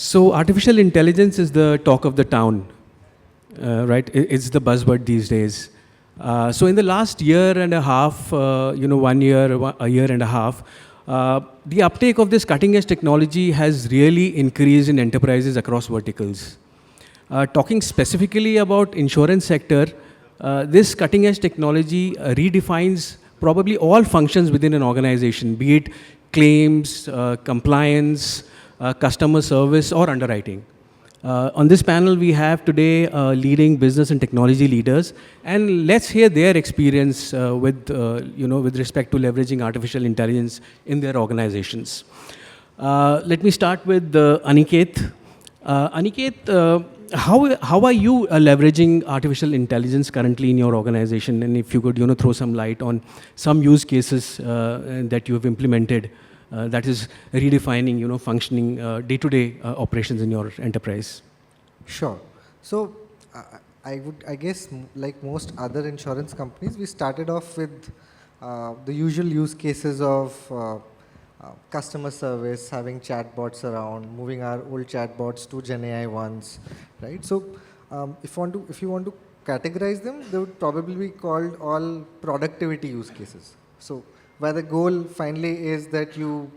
So artificial intelligence is the talk of the town, right? It's the buzzword these days. So in the last year and a half, 1 year, a year and a half, the uptake of this cutting-edge technology has really increased in enterprises across verticals. Talking specifically about insurance sector, this cutting-edge technology redefines probably all functions within an organization, be it claims, compliance, customer service, or underwriting. On this panel, we have today leading business and technology leaders, and let's hear their experience with respect to leveraging artificial intelligence in their organizations. Let me start with Aniket. Aniket, how are you leveraging artificial intelligence currently in your organization? And if you could, throw some light on some use cases that you have implemented that is redefining, functioning day-to-day operations in your enterprise. Sure. So I guess like most other insurance companies, we started off with the usual use cases of customer service, having chatbots around, moving our old chatbots to Gen AI ones, right? So if you want to categorize them, they would probably be called all productivity use cases. So where the goal finally is that you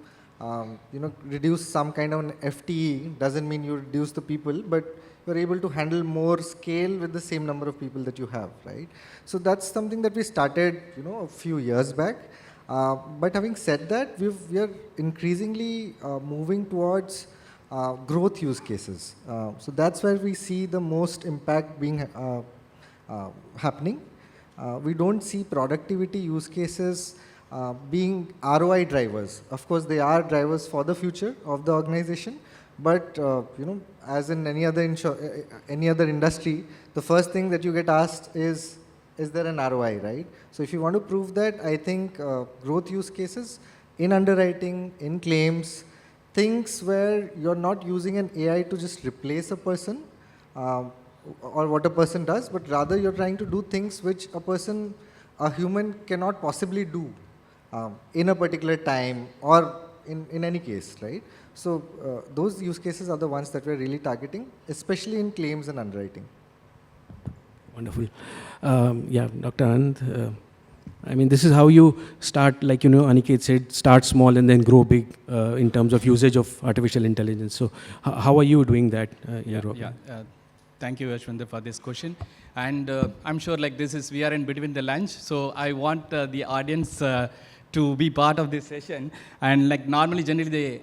reduce some kind of an FTE, doesn't mean you reduce the people, but you're able to handle more scale with the same number of people that you have, right? So that's something that we started, a few years back. But having said that, we are increasingly moving towards growth use cases. So that's where we see the most impact being happening. We don't see productivity use cases being ROI drivers. Of course, they are drivers for the future of the organization, but as in any other industry, the first thing that you get asked is there an ROI, right? So if you want to prove that, I think growth use cases in underwriting, in claims, things where you're not using an AI to just replace a person or what a person does, but rather you're trying to do things which a human cannot possibly do in a particular time or in any case, right? So those use cases are the ones that we're really targeting, especially in claims and underwriting. Wonderful. Yeah, Dr. Anand, I mean, this is how you start, like, Aniket said, start small and then grow big in terms of usage of artificial intelligence. So how are you doing that? Thank you, Yashvendra, for this question. And I'm sure we are in between the lunch, so I want the audience to be part of this session. And generally the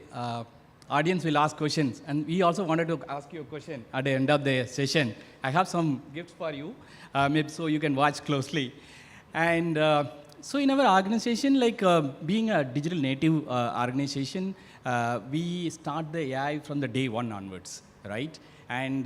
audience will ask questions. And we also wanted to ask you a question at the end of the session. I have some gifts for you, maybe so you can watch closely. And so in our organization, being a digital native organization, we start the AI from the day one onwards, right? And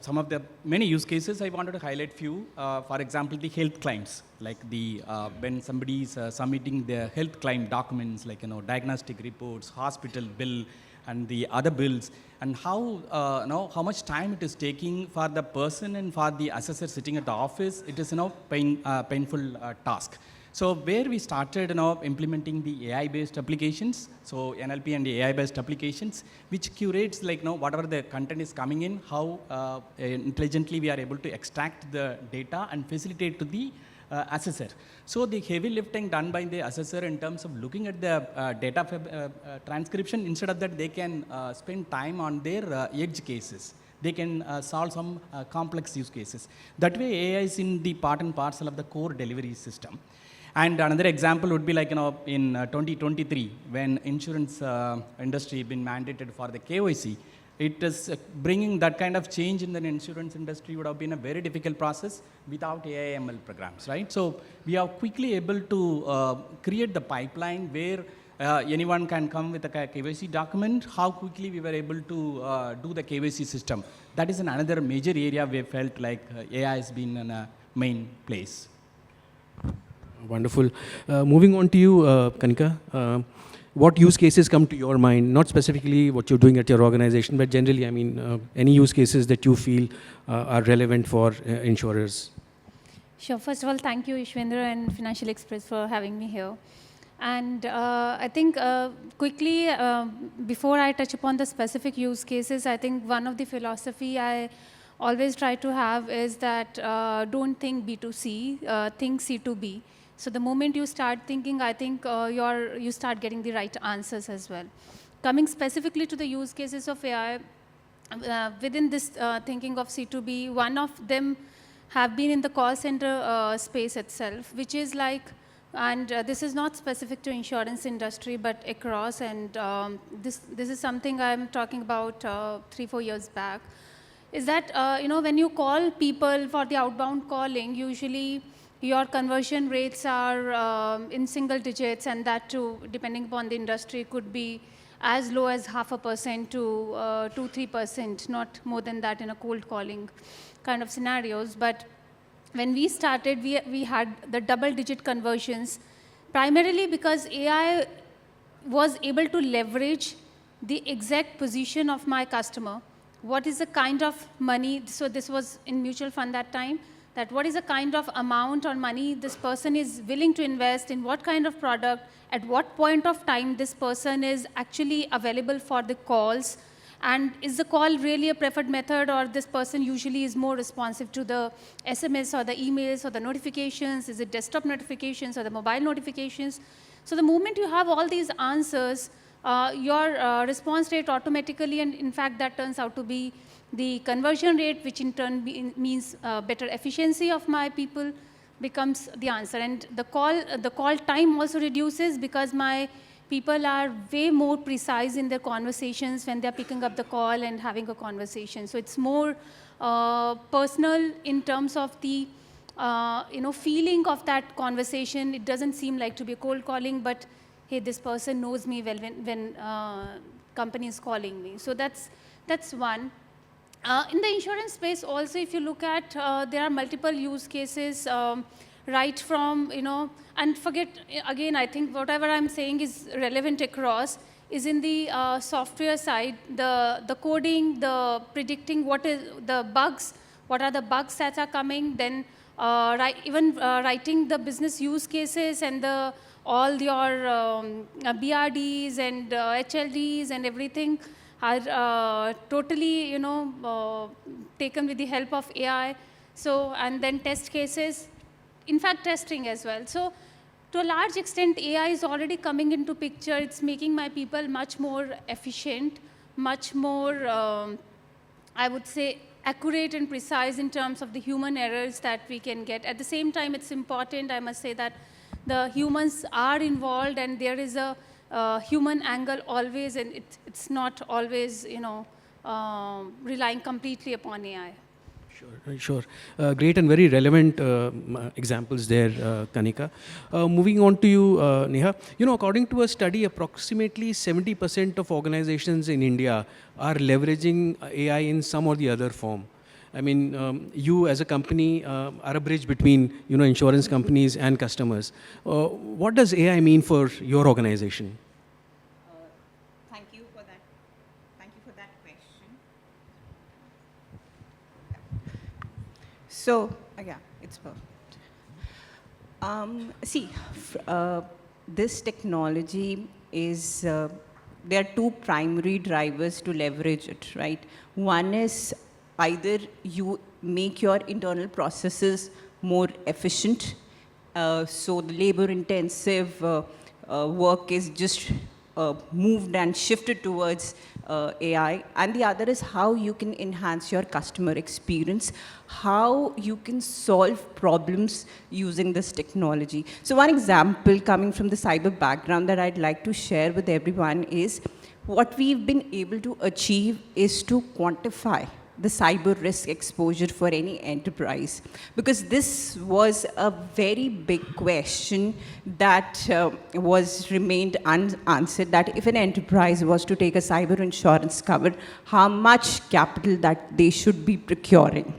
some of the many use cases, I wanted to highlight few. For example, the health claims, when somebody is submitting their health claim documents, diagnostic reports, hospital bill, and the other bills, and how much time it is taking for the person and for the assessor sitting at the office. It is painful task. So where we started implementing the AI-based applications, so NLP and the AI-based applications, which curates whatever the content is coming in, how intelligently we are able to extract the data and facilitate to the assessor. So the heavy lifting done by the assessor in terms of looking at the data transcription, instead of that they can spend time on their edge cases. They can solve some complex use cases. That way AI is in the part and parcel of the core delivery system. And another example would be in 2023, when insurance industry been mandated for the KYC, it is bringing that kind of change in the insurance industry would have been a very difficult process without AI ML programs, right? So we are quickly able to create the pipeline where anyone can come with a KYC document, how quickly we were able to do the KYC system. That is another major area we felt like AI has been in a main place. Wonderful. Moving on to you, Kanika. What use cases come to your mind? Not specifically what you're doing at your organization, but generally, I mean, any use cases that you feel are relevant for insurers? Sure. First of all, thank you, Yashvendra and Financial Express for having me here. And I think quickly, before I touch upon the specific use cases, I think one of the philosophy I always try to have is that don't think B2C, think C2B. So the moment you start thinking, I think you start getting the right answers as well. Coming specifically to the use cases of AI, within this thinking of C2B, one of them have been in the call center space itself, which is like, and this is not specific to insurance industry, but across, and this is something I'm talking about 3-4 years back, is that, when you call people for the outbound calling, usually your conversion rates are in single digits, and that too, depending upon the industry, could be as low as 0.5% to 2-3%, not more than that in a cold calling kind of scenarios. But when we started, we had the double-digit conversions, primarily because AI was able to leverage the exact position of my customer. What is the kind of money, so this was in mutual fund that time, that what is the kind of amount or money this person is willing to invest in what kind of product, at what point of time this person is actually available for the calls, and is the call really a preferred method, or this person usually is more responsive to the SMS or the emails or the notifications, is it desktop notifications or the mobile notifications? So the moment you have all these answers, your response rate automatically, and in fact that turns out to be the conversion rate, which in turn means better efficiency of my people, becomes the answer. And the call time also reduces, because my people are way more precise in their conversations when they're picking up the call and having a conversation. So it's more personal in terms of the feeling of that conversation. It doesn't seem like to be a cold calling, but hey, this person knows me well when company is calling me. So that's one. In the insurance space also, if you look at, there are multiple use cases, right from, and forget, again, I think whatever I'm saying is relevant across, is in the software side, the coding, the predicting what is the bugs, what are the bugs that are coming, then even writing the business use cases and all your BRDs and HLDs and everything are totally, taken with the help of AI. So, and then test cases, in fact, testing as well. So, to a large extent, AI is already coming into picture. It's making my people much more efficient, much more, I would say, accurate and precise in terms of the human errors that we can get. At the same time, it's important, I must say, that the humans are involved, and there is a human angle always, and it's not always, relying completely upon AI. Sure. Great and very relevant examples there, Kanika. Moving on to you, Neha. According to a study, approximately 70% of organizations in India are leveraging AI in some or the other form. I mean, you as a company are a bridge between, insurance companies and customers. What does AI mean for your organization? Thank you for that. Thank you for that question. So, yeah, it's perfect. This technology is, there are two primary drivers to leverage it, right? One is either you make your internal processes more efficient, so the labor-intensive work is just moved and shifted towards AI, and the other is how you can enhance your customer experience, how you can solve problems using this technology. So one example coming from the cyber background that I'd like to share with everyone is what we've been able to achieve is to quantify the cyber risk exposure for any enterprise, because this was a very big question that was remained unanswered, that if an enterprise was to take a cyber insurance cover, how much capital that they should be procuring.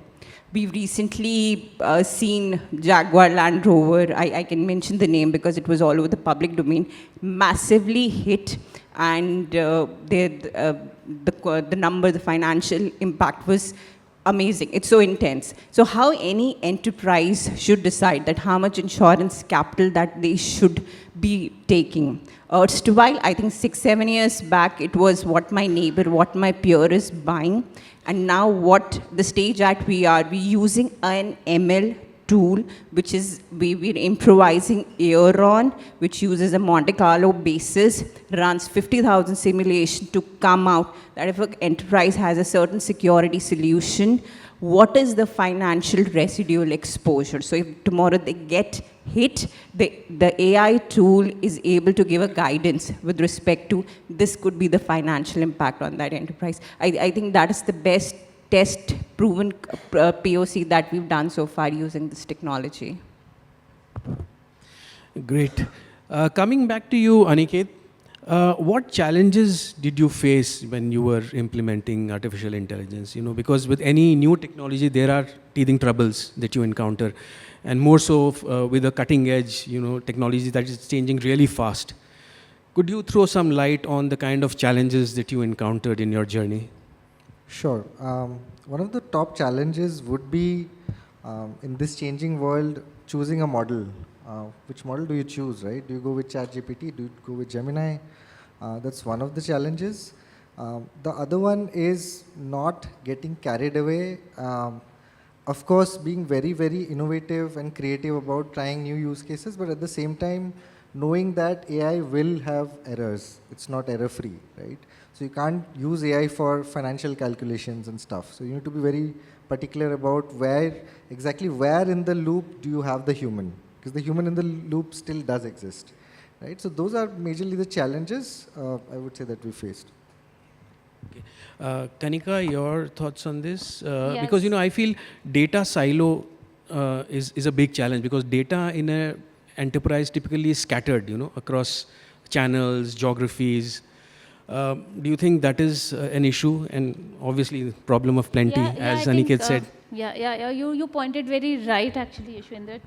We've recently seen Jaguar Land Rover, I can mention the name because it was all over the public domain, massively hit, and the number, the financial impact was amazing. It's so intense. So how any enterprise should decide that how much insurance capital that they should be taking. While I think 6-7 years back, it was what my neighbor, what my peer is buying. And now what the stage at we are using an ML tool, which is we're improvising here on, which uses a Monte Carlo basis, runs 50,000 simulation to come out that if an enterprise has a certain security solution, what is the financial residual exposure? So if tomorrow they get hit, the AI tool is able to give a guidance with respect to this could be the financial impact on that enterprise. I think that is the best test proven POC that we've done so far using this technology. Great. Coming back to you, Aniket, what challenges did you face when you were implementing artificial intelligence? You know, because with any new technology, there are teething troubles that you encounter, and more so with a cutting edge, you know, technology that is changing really fast. Could you throw some light on the kind of challenges that you encountered in your journey? Sure. One of the top challenges would be in this changing world, choosing a model. Which model do you choose, right? Do you go with ChatGPT? Do you go with Gemini? That's one of the challenges. The other one is not getting carried away. Of course, being very, very innovative and creative about trying new use cases, but at the same time, knowing that AI will have errors. It's not error-free, right? So you can't use AI for financial calculations and stuff. So you need to be very particular about exactly where in the loop do you have the human? Because the human in the loop still does exist, right? So those are majorly the challenges I would say that we faced. Okay. Kanika, your thoughts on this? Yes. Because, you know, I feel data silo is a big challenge, because data in an enterprise typically is scattered, you know, across channels, geographies. Do you think that is an issue? And obviously, problem of plenty, as I Aniket think, said. You pointed very right, actually, Yashvendra.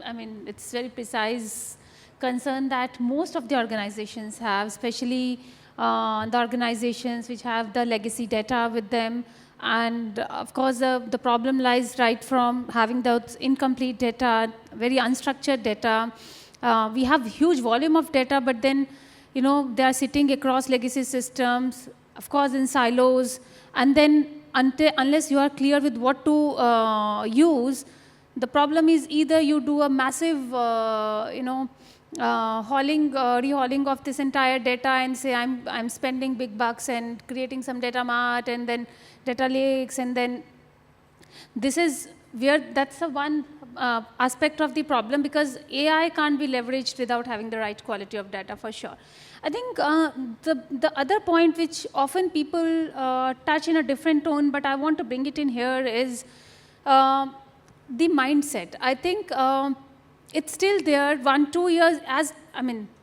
I mean, it's very precise concern that most of the organizations have, especially the organizations which have the legacy data with them. And of course, the problem lies right from having those incomplete data, very unstructured data. We have huge volume of data, but then, you know, they are sitting across legacy systems, of course, in silos. And then unless you are clear with what to use, the problem is either you do a massive, rehauling of this entire data and say, I'm spending big bucks and creating some data mart and then data lakes, and then this is where that's the one aspect of the problem, because AI can't be leveraged without having the right quality of data, for sure. I think the other point which often people touch in a different tone, but I want to bring it in here, is the mindset. I think it's still there. 1-2 years,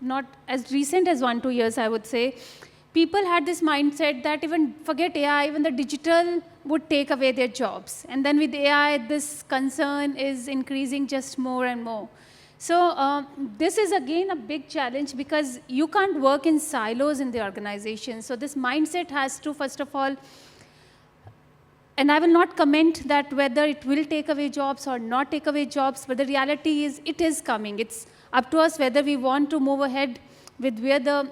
not as recent as 1-2 years, I would say, people had this mindset that even forget AI, even the digital would take away their jobs. And then with AI, this concern is increasing just more and more. So this is again a big challenge, because you can't work in silos in the organization. So this mindset has to, first of all, and I will not comment that whether it will take away jobs or not take away jobs, but the reality is it is coming. It's up to us whether we want to move ahead with where the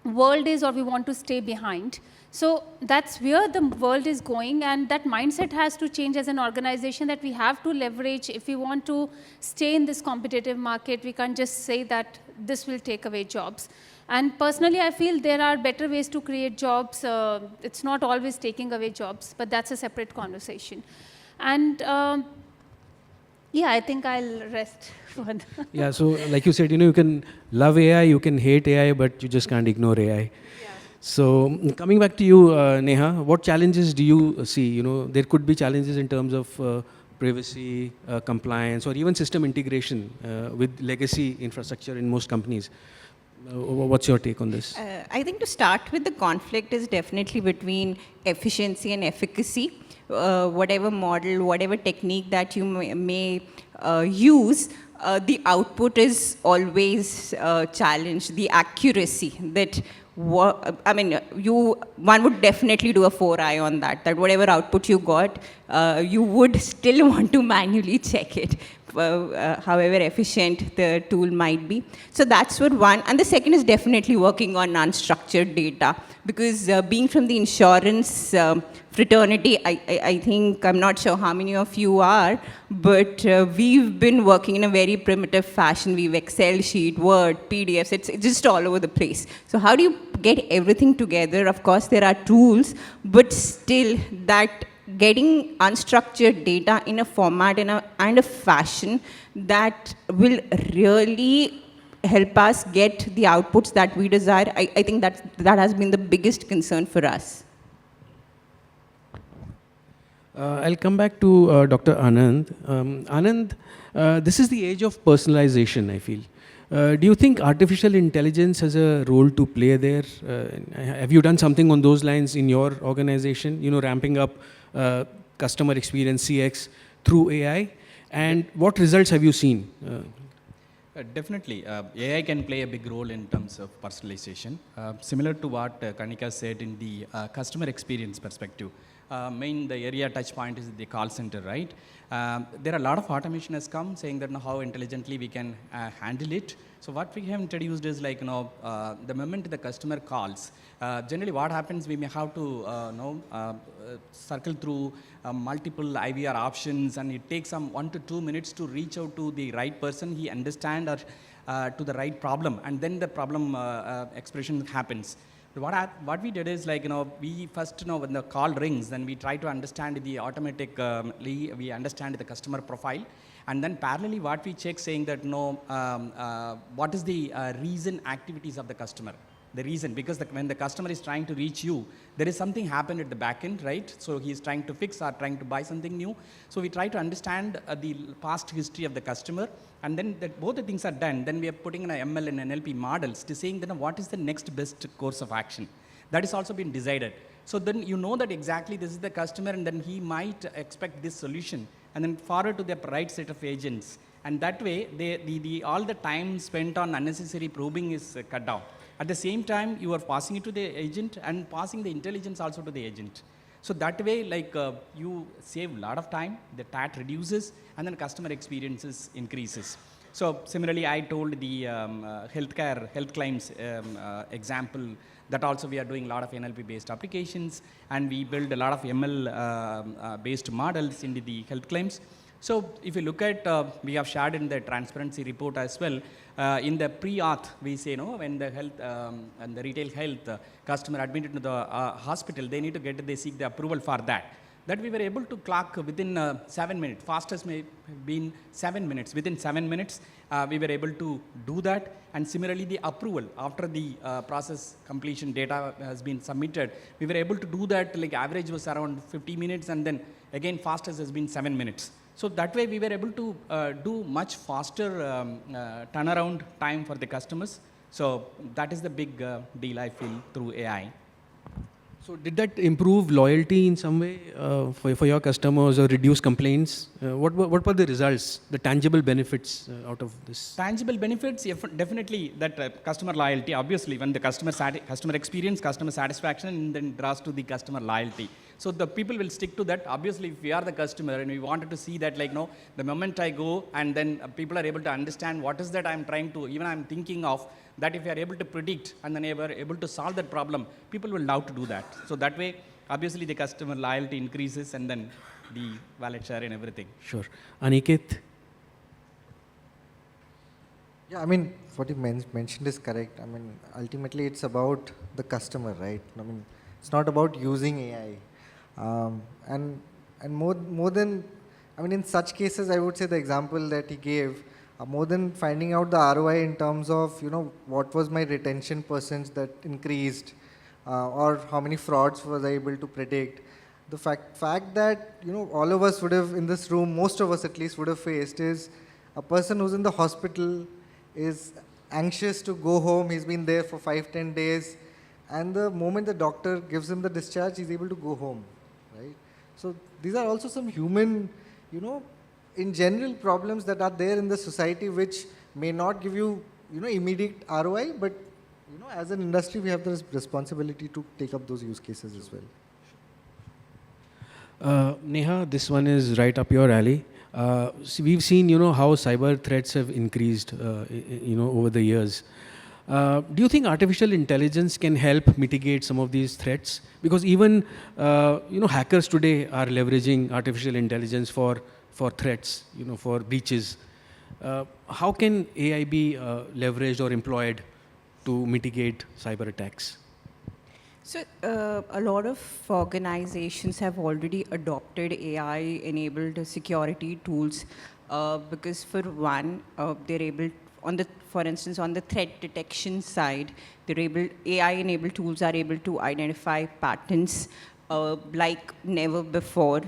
world is or we want to stay behind. So that's where the world is going, and that mindset has to change as an organization, that we have to leverage. If we want to stay in this competitive market, we can't just say that this will take away jobs. And personally, I feel there are better ways to create jobs. It's not always taking away jobs, but that's a separate conversation. And yeah, I think I'll rest further. Yeah, so like you said, you know, you can love AI, you can hate AI, but you just can't ignore AI. Yeah. So coming back to you, Neha, what challenges do you see? You know, there could be challenges in terms of privacy, compliance, or even system integration with legacy infrastructure in most companies. What's your take on this? I think to start with, the conflict is definitely between efficiency and efficacy. Whatever model, whatever technique that you may use, the output is always challenged. The accuracy, that I mean, one would definitely do a 4i on that, that whatever output you got, you would still want to manually check it, however efficient the tool might be. So that's what one. And the second is definitely working on unstructured data, because being from the insurance fraternity, I think, I'm not sure how many of you are, but we've been working in a very primitive fashion. We've Excel sheet, Word, PDFs, it's just all over the place. So how do you get everything together? Of course, there are tools, but still that getting unstructured data in a format and a fashion that will really help us get the outputs that we desire, I think that has been the biggest concern for us. I'll come back to Dr. Anand. Anand, this is the age of personalization, I feel. Do you think artificial intelligence has a role to play there? Have you done something on those lines in your organization, ramping up customer experience, CX, through AI? And what results have you seen? Definitely. AI can play a big role in terms of personalization. Similar to what Kanika said in the customer experience perspective. The area touch point is the call center, right? There are a lot of automation has come saying that how intelligently we can handle it. So what we have introduced is like, the moment the customer calls, generally what happens, we may have to circle through multiple IVR options, and it takes some 1 to 2 minutes to reach out to the right person, he understand, or to the right problem, and then the problem expression happens. What we did is like, we first, when the call rings, then we try to understand the automatically, we understand the customer profile. And then parallelly, what we check saying that, what is the reason activities of the customer? The reason, because when the customer is trying to reach you, there is something happened at the back end, right? So he is trying to fix or trying to buy something new. So we try to understand the past history of the customer, and then that both the things are done, then we are putting in a ML and NLP models to saying that what is the next best course of action. That is also been decided. So then you know that exactly this is the customer, and then he might expect this solution, and then forward to the right set of agents. And that way, all the time spent on unnecessary probing is cut down. At the same time, you are passing it to the agent and passing the intelligence also to the agent. So that way, like you save a lot of time, the TAT reduces, and then customer experiences increases. So similarly, I told the health claims example, that also we are doing a lot of NLP-based applications, and we build a lot of ML-based models into the health claims. So if you look at, we have shared in the transparency report as well, in the pre-auth, we say, when the health and the retail health customer admitted to the hospital, they need to they seek the approval for that. That we were able to clock within 7 minutes. Fastest may have been 7 minutes. Within 7 minutes, we were able to do that. And similarly, the approval after the process completion data has been submitted, we were able to do that. Like average was around 50 minutes, and then again fastest has been 7 minutes. So that way we were able to do much faster turnaround time for the customers. So that is the big deal I feel through AI. So did that improve loyalty in some way for your customers, or reduce complaints? What were the results, the tangible benefits out of this? Tangible benefits, definitely that customer loyalty. Obviously, when the customer experience, customer satisfaction, and then draws to the customer loyalty. So the people will stick to that. Obviously, if we are the customer and we wanted to see that, like, the moment I go, and then people are able to understand what is that I'm trying to, even I'm thinking of, that if we are able to predict and then we are able to solve that problem, people will love to do that. So that way, obviously, the customer loyalty increases, and then the wallet share and everything. Sure. Aniket? Yeah, I mean, what you mentioned is correct. I mean, ultimately, it's about the customer, right? I mean, it's not about using AI. And more than, I mean, in such cases, I would say the example that he gave, more than finding out the ROI in terms of, what was my retention percentage that increased, or how many frauds was I able to predict. The fact that, all of us would have in this room, most of us at least would have faced, is a person who's in the hospital is anxious to go home. He's been there for 5-10 days. And the moment the doctor gives him the discharge, he's able to go home, right? So these are also some human, in general problems that are there in the society, which may not give you, immediate ROI, but you know, as an industry, we have the responsibility to take up those use cases as well. Neha, this one is right up your alley. So we've seen, how cyber threats have increased, over the years. Do you think artificial intelligence can help mitigate some of these threats? Because even, hackers today are leveraging artificial intelligence for threats, for breaches. How can AI be leveraged or employed to mitigate cyber attacks? So a lot of organizations have already adopted AI-enabled security tools because for one, they're able, for instance, on the threat detection side, AI-enabled tools are able to identify patterns like never before.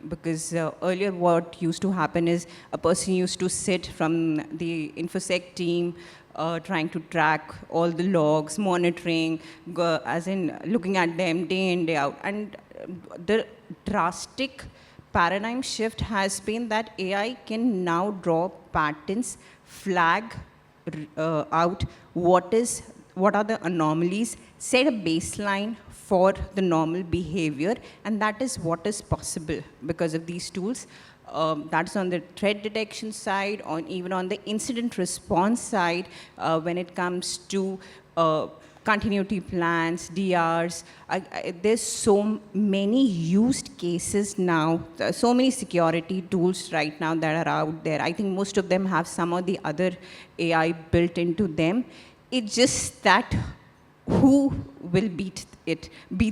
Because earlier what used to happen is a person used to sit from the InfoSec team trying to track all the logs, monitoring, as in looking at them day in, day out. And the drastic paradigm shift has been that AI can now draw patterns, flag out what are the anomalies, set a baseline for the normal behavior, and that is what is possible because of these tools. That's on the threat detection side, even on the incident response side, when it comes to continuity plans, DRs. There's so many used cases now, so many security tools right now that are out there. I think most of them have some or the other AI built into them. It's just that who will beat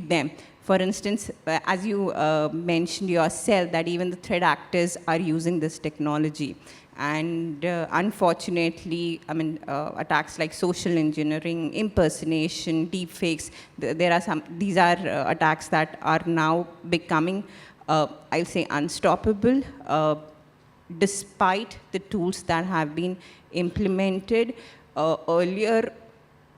them. For instance, as you mentioned yourself, that even the threat actors are using this technology. And unfortunately, I mean, attacks like social engineering, impersonation, deepfakes, these are attacks that are now becoming, I'll say, unstoppable, despite the tools that have been implemented. Earlier,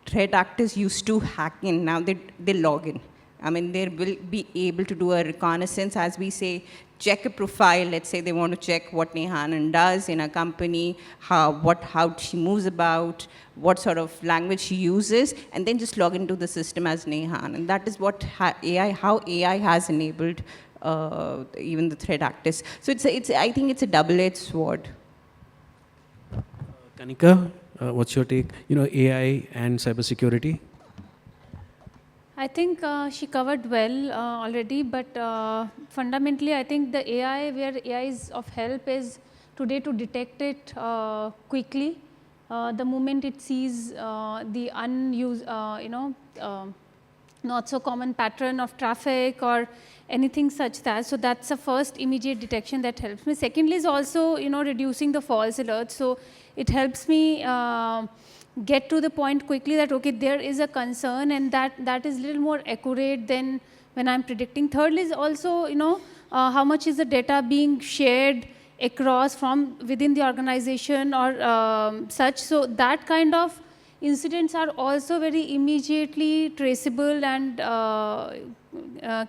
threat actors used to hack in, now they log in. I mean, they will be able to do a reconnaissance, as we say, check a profile. Let's say they want to check what Neha Anand does in a company, how she moves about, what sort of language she uses, and then just log into the system as Neha Anand. That is what how AI has enabled even the threat actors. So I think it's a double-edged sword. Kanika, what's your take? AI and cybersecurity? I think she covered well already, but fundamentally, I think the AI, where AI is of help, is today to detect it quickly. The moment it sees the unused, not so common pattern of traffic or anything such that. So that's the first immediate detection that helps me. Secondly is also, reducing the false alerts. So it helps me get to the point quickly that, okay, there is a concern, and that is a little more accurate than when I'm predicting. Thirdly is also, how much is the data being shared across from within the organization or such. So that kind of incidents are also very immediately traceable and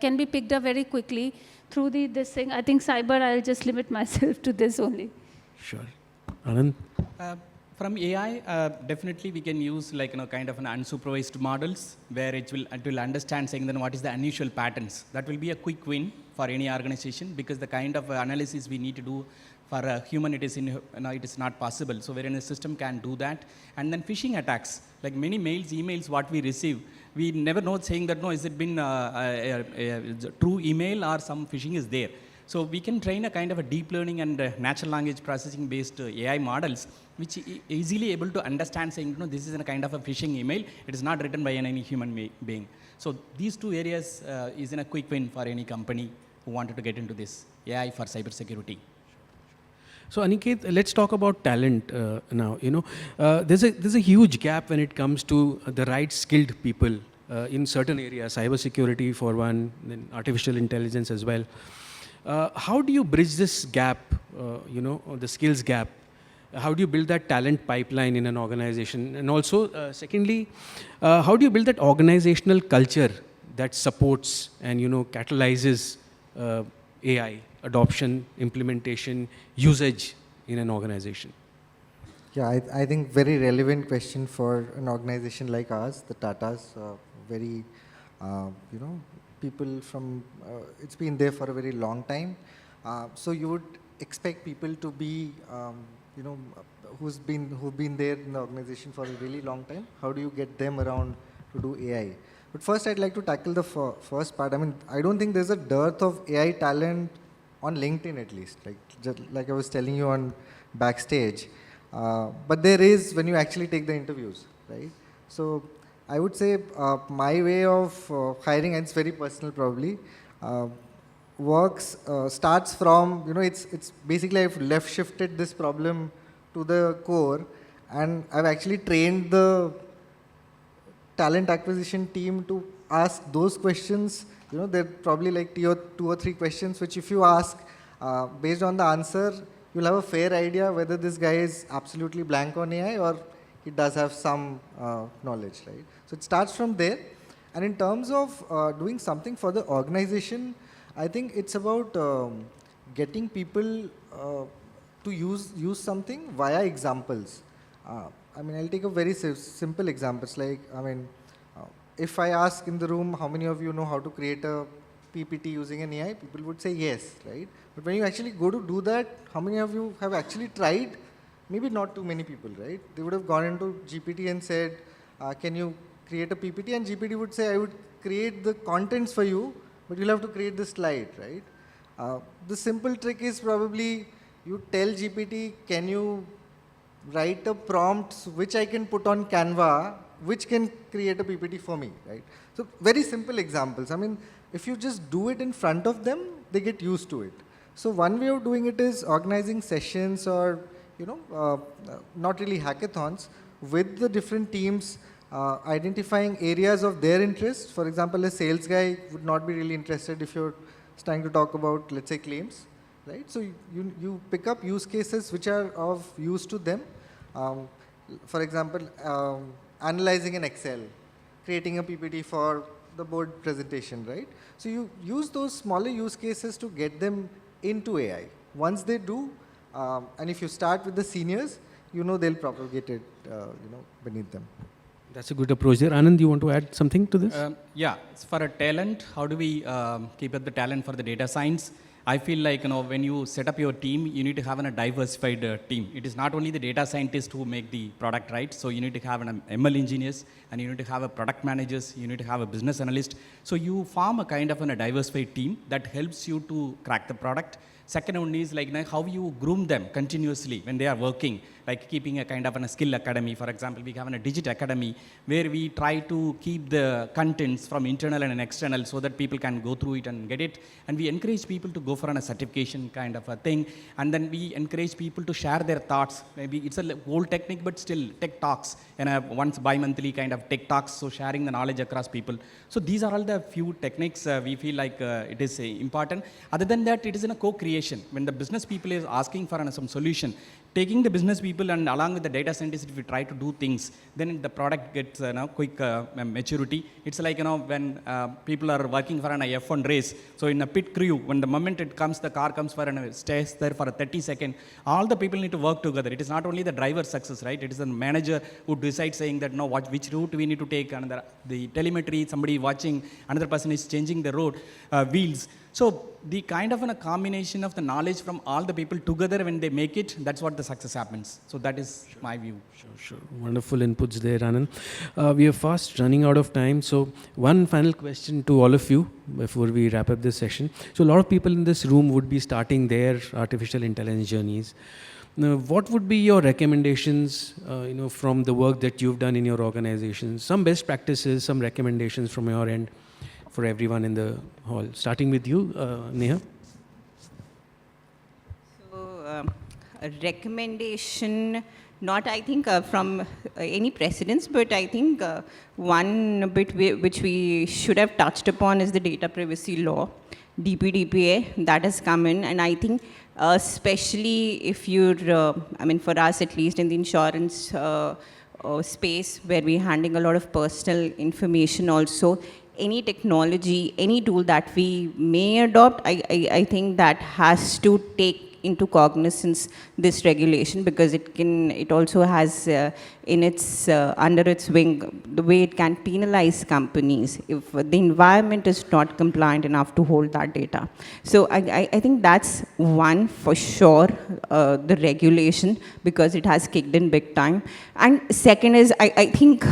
can be picked up very quickly through this thing. I think cyber, I'll just limit myself to this only. Sure. Anand? From AI, definitely we can use kind of an unsupervised models where it will understand saying then what is the unusual patterns. That will be a quick win for any organization because the kind of analysis we need to do for a human, it is not possible. So wherein a system can do that. And then phishing attacks, like many mails, emails, what we receive, we never know saying that, no, is it been a true email or some phishing is there. So we can train a kind of a deep learning and natural language processing based AI models, which easily able to understand saying, this is a kind of a phishing email. It is not written by any human being. So these two areas is in a quick win for any company who wanted to get into this AI for cybersecurity. So Aniket, let's talk about talent now. There's a huge gap when it comes to the right skilled people in certain areas, cybersecurity for one, then artificial intelligence as well. How do you bridge this gap, the skills gap? How do you build that talent pipeline in an organization? And also, secondly, how do you build that organizational culture that supports and, catalyzes AI adoption, implementation, usage in an organization? Yeah, I think very relevant question for an organization like ours, the Tatas, very, you know, people from, it's been there for a very long time. So you would expect people to be, you know, who've been there in the organization for a really long time. How do you get them around to do AI? But first I'd like to tackle the first part. I mean, I don't think there's a dearth of AI talent on LinkedIn at least, just like I was telling you on backstage. But there is when you actually take the interviews, right? So I would say my way of hiring, and it's very personal probably, starts from, you know, it's basically I've left shifted this problem to the core, and I've actually trained the talent acquisition team to ask those questions. You know, there are probably like two or three questions which if you ask, based on the answer, you'll have a fair idea whether this guy is absolutely blank on AI or he does have some knowledge, right? So it starts from there. And in terms of doing something for the organization, I think it's about getting people to use something via examples. I mean, I'll take a very simple example. It's like, I mean, if I ask in the room, how many of you know how to create a PPT using an AI, people would say yes, right? But when you actually go to do that, how many of you have actually tried? Maybe not too many people, right? They would have gone into GPT and said, can you create a PPT? And GPT would say, I would create the contents for you, but you'll have to create the slide, right? The simple trick is probably you tell GPT, can you write a prompt which I can put on Canva, which can create a PPT for me, right? So very simple examples. I mean, if you just do it in front of them, they get used to it. So one way of doing it is organizing sessions or, you know, not really hackathons with the different teams, identifying areas of their interest. For example, a sales guy would not be really interested if you're starting to talk about, let's say, claims, right? So you pick up use cases which are of use to them. For example, analyzing an Excel, creating a PPT for the board presentation, right? So you use those smaller use cases to get them into AI. Once they do, and if you start with the seniors, you know they'll propagate it, you know, beneath them. That's a good approach there. Anand, you want to add something to this? Yeah, for a talent, how do we keep up the talent for the data science? I feel like, you know, when you set up your team, you need to have a diversified team. It is not only the data scientists who make the product, right? So you need to have an ML engineers, and you need to have a product managers, you need to have a business analyst. So you form a kind of a diversified team that helps you to crack the product. Second one is like how you groom them continuously when they are working, like keeping a kind of a skill academy. For example, we have a digit academy where we try to keep the contents from internal and external so that people can go through it and get it. And we encourage people to go for a certification kind of a thing. And then we encourage people to share their thoughts. Maybe it's a old technique, but still tech talks, and once bi-monthly kind of tech talks. So sharing the knowledge across people. So these are all the few techniques we feel like it is important. Other than that, it is in a co-creation. When the business people is asking for some solution, taking the business people and along with the data scientists, if we try to do things, then the product gets quick maturity. It's like, you know, when people are working for an F1 race. So in a pit crew, when the moment it comes, the car comes for and stays there for a 30 seconds, all the people need to work together. It is not only the driver's success, right? It is the manager who decides saying that, no, which route we need to take, and the telemetry, somebody watching, another person is changing the road, wheels. So the kind of a combination of the knowledge from all the people together, when they make it, that's what the success happens. So that is my view. Sure. Wonderful inputs there, Anand. We are fast running out of time. So one final question to all of you before we wrap up this session. So a lot of people in this room would be starting their artificial intelligence journeys. Now, what would be your recommendations, you know, from the work that you've done in your organization? Some best practices, some recommendations from your end for everyone in the hall. Starting with you, Neha. So, a recommendation, not I think from any precedence, but I think one bit which we should have touched upon is the data privacy law, DPDPA, that has come in, and I think especially if you're, I mean for us at least in the insurance space where we're handling a lot of personal information also, any technology, any tool that we may adopt, I think that has to take into cognizance this regulation, because it also has under its wing the way it can penalize companies if the environment is not compliant enough to hold that data. So I think that's one for sure, the regulation, because it has kicked in big time. And second is, I think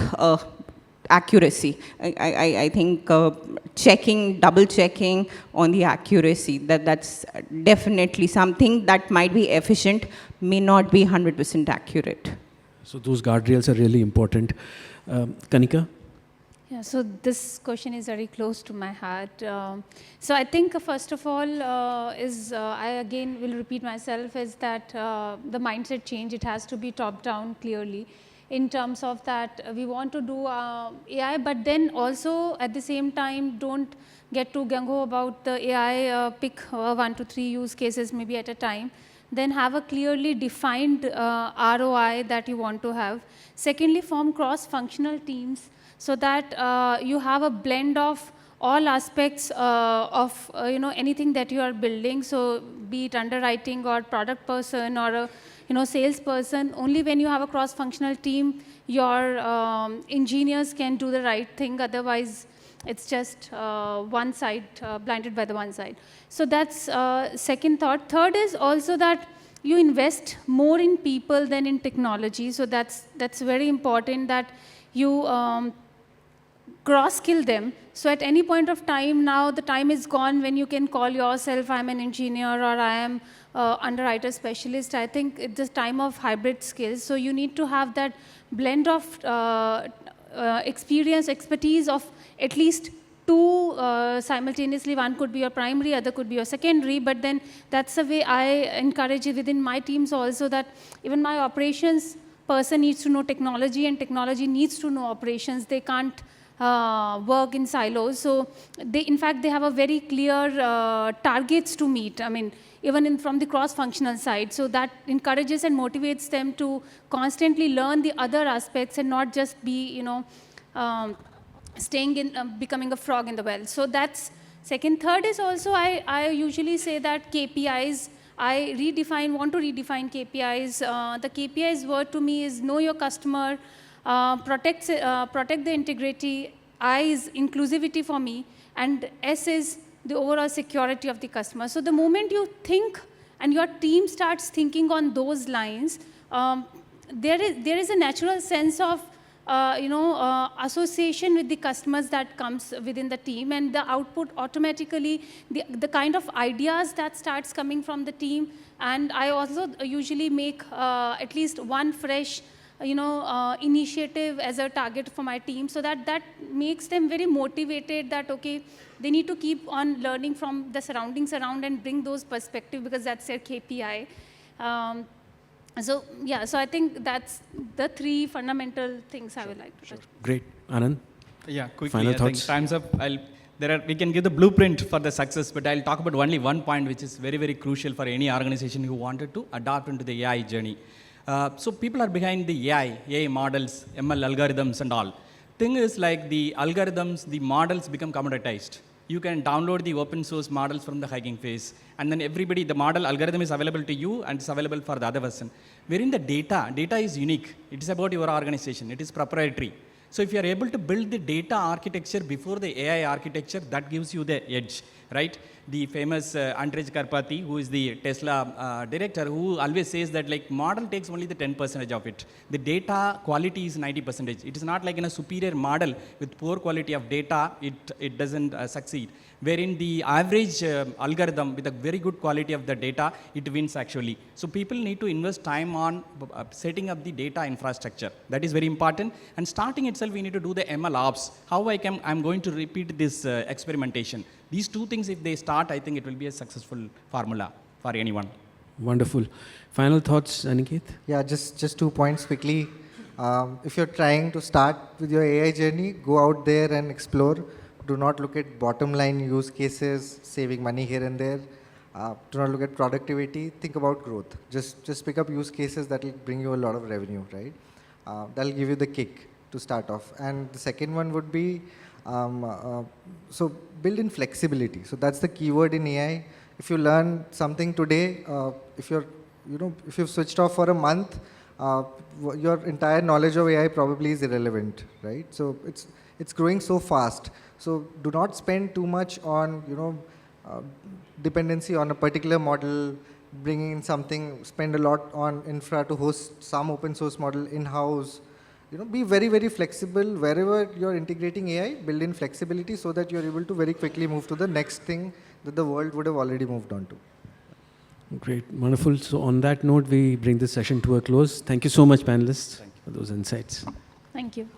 accuracy. I think double checking on the accuracy, that's definitely something that might be efficient, may not be 100% accurate. So those guardrails are really important. Kanika? Yeah, so this question is very close to my heart. So I think first of all I again will repeat myself, is that the mindset change, it has to be top down clearly, in terms of that we want to do AI, but then also at the same time don't get too gung-ho about the AI, pick 1 to 3 use cases maybe at a time, then have a clearly defined ROI that you want to have. Secondly, form cross-functional teams so that you have a blend of all aspects of anything that you are building. So be it underwriting or product person or a salesperson. Only when you have a cross-functional team, your engineers can do the right thing. Otherwise, it's just one side, blinded by the one side. So that's second thought. Third is also that you invest more in people than in technology. So that's very important, that you cross-skill them. So at any point of time now, the time is gone when you can call yourself, I'm an engineer or I am underwriter specialist. I think it's the time of hybrid skills. So you need to have that blend of experience, expertise of at least two simultaneously. One could be your primary, other could be your secondary, but then that's the way I encourage it within my teams also, that even my operations person needs to know technology and technology needs to know operations. They can't work in silos. So in fact, they have a very clear targets to meet. I mean, even from the cross-functional side. So that encourages and motivates them to constantly learn the other aspects and not just be, staying in, becoming a frog in the well. So that's second. Third is also, I usually say that KPIs, I want to redefine KPIs. The KPIs word to me is know your customer, protect the integrity, I is inclusivity for me, and S is the overall security of the customer. So the moment you think and your team starts thinking on those lines, there is a natural sense of association with the customers that comes within the team, and the output automatically, the kind of ideas that starts coming from the team. And I also usually make at least one fresh initiative as a target for my team, so that makes them very motivated that, okay, they need to keep on learning from the surroundings around and bring those perspectives, because that's their KPI. So I think that's the 3 fundamental things I would like to touch. Great. Anand? Yeah, quickly, Final I think thoughts? time's up. We can give the blueprint for the success, but I'll talk about only one point which is very, very crucial for any organization who wanted to adopt into the AI journey. So people are behind the AI models, ML algorithms and all. Thing is, like the algorithms, the models become commoditized. You can download the open source models from the Hugging Face, and then the model algorithm is available to you and it's available for the other person. Wherein the data is unique. It is about your organization. It is proprietary. So if you are able to build the data architecture before the AI architecture, that gives you the edge, right? The famous Andrej Karpathy, who is the Tesla director, who always says that like model takes only the 10% of it. The data quality is 90%. It is not like in a superior model with poor quality of data, it doesn't succeed. Wherein the average algorithm with a very good quality of the data, it wins actually. So people need to invest time on setting up the data infrastructure. That is very important. And starting itself, we need to do the ML ops. How I'm going to repeat this experimentation. These 2 things, if they start, I think it will be a successful formula for anyone. Wonderful. Final thoughts, Aniket? Yeah, just 2 points quickly. If you're trying to start with your AI journey, go out there and explore. Do not look at bottom line use cases, saving money here and there. Do not look at productivity. Think about growth. Just pick up use cases that will bring you a lot of revenue, right? That'll give you the kick to start off. And the second one would be, so build in flexibility. So that's the keyword in AI. if you learn something today, if you've switched off for a month, your entire knowledge of AI probably is irrelevant, right? So it's growing so fast. So do not spend too much on, dependency on a particular model, bringing in something, spend a lot on infra to host some open source model in-house. Be very, very flexible. Wherever you're integrating AI, build in flexibility so that you're able to very quickly move to the next thing that the world would have already moved on to. Great, wonderful. So on that note, we bring this session to a close. Thank you so much, panelists, for those insights. Thank you.